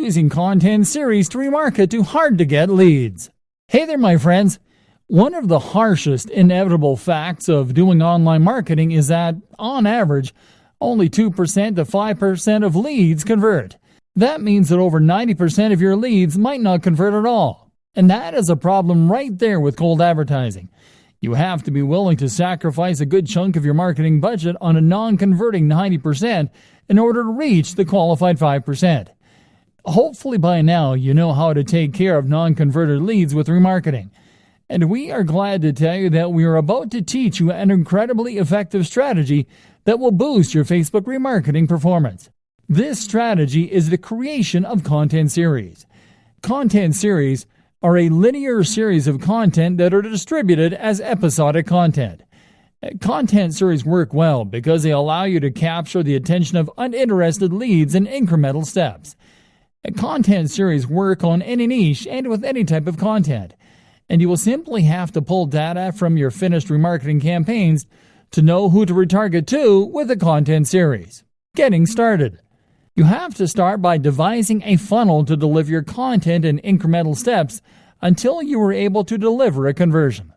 using content series to remarket to hard-to-get leads. Hey there, my friends. One of the harshest inevitable facts of doing online marketing is that, on average, only 2% to 5% of leads convert. That means that over 90% of your leads might not convert at all. And that is a problem right there with cold advertising. You have to be willing to sacrifice a good chunk of your marketing budget on a non-converting 90% in order to reach the qualified 5%. Hopefully by now you know how to take care of non-converted leads with remarketing. And we are glad to tell you that we are about to teach you an incredibly effective strategy that will boost your Facebook remarketing performance. This strategy is the creation of content series. Content series are a linear series of content that are distributed as episodic content. Content series work well because they allow you to capture the attention of uninterested leads in incremental steps. Content series work on any niche and with any type of content, and you will simply have to pull data from your finished remarketing campaigns to know who to retarget to with a content series. Getting started. You have to start by devising a funnel to deliver your content in incremental steps until you are able to deliver a conversion.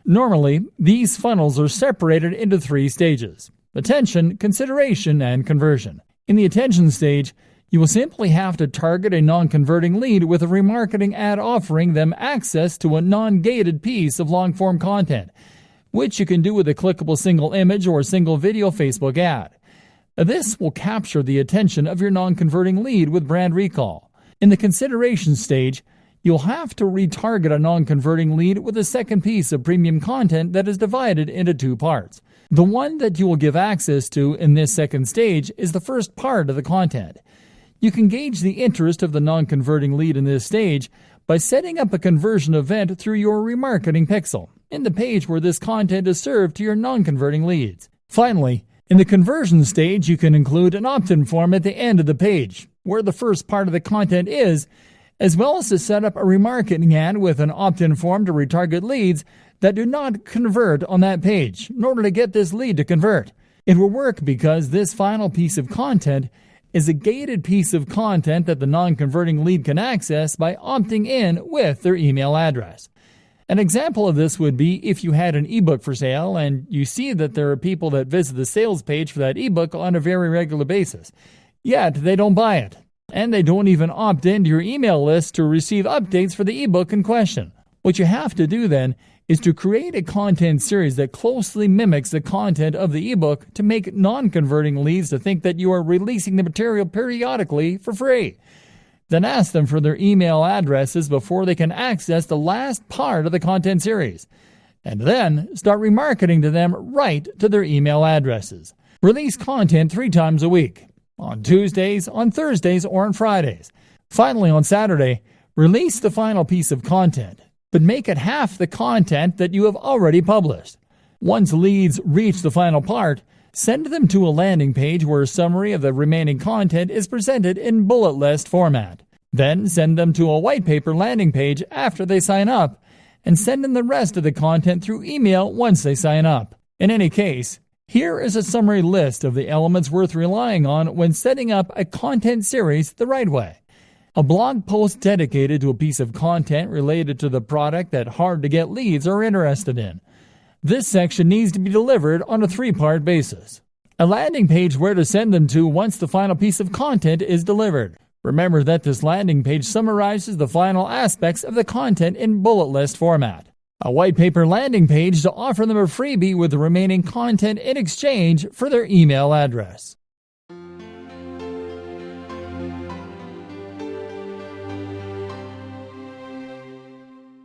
Normally, these funnels are separated into 3 stages: attention, consideration, and conversion. In the attention stage, you will simply have to target a non-converting lead with a remarketing ad offering them access to a non-gated piece of long-form content, which you can do with a clickable single image or single video Facebook ad. This will capture the attention of your non-converting lead with brand recall. In the consideration stage, you'll have to retarget a non-converting lead with a second piece of premium content that is divided into 2 parts. The one that you will give access to in this second stage is the first part of the content. You can gauge the interest of the non-converting lead in this stage by setting up a conversion event through your remarketing pixel in the page where this content is served to your non-converting leads. Finally, in the conversion stage, you can include an opt-in form at the end of the page, where the first part of the content is, as well as to set up a remarketing ad with an opt-in form to retarget leads that do not convert on that page in order to get this lead to convert. It will work because this final piece of content is a gated piece of content that the non-converting lead can access by opting in with their email address. An example of this would be if you had an ebook for sale and you see that there are people that visit the sales page for that ebook on a very regular basis, yet they don't buy it, and they don't even opt into your email list to receive updates for the ebook in question. What you have to do then is to create a content series that closely mimics the content of the ebook to make non-converting leads to think that you are releasing the material periodically for free. Then ask them for their email addresses before they can access the last part of the content series. And then start remarketing to them right to their email addresses. Release content 3 times a week: on Tuesdays, on Thursdays, or on Fridays. Finally, on Saturday, release the final piece of content, but make it half the content that you have already published. Once leads reach the final part, send them to a landing page where a summary of the remaining content is presented in bullet list format. Then send them to a white paper landing page after they sign up, and send them the rest of the content through email once they sign up. In any case, here is a summary list of the elements worth relying on when setting up a content series the right way. A blog post dedicated to a piece of content related to the product that hard-to-get leads are interested in. This section needs to be delivered on a 3-part basis. A landing page where to send them to once the final piece of content is delivered. Remember that this landing page summarizes the final aspects of the content in bullet list format. A white paper landing page to offer them a freebie with the remaining content in exchange for their email address.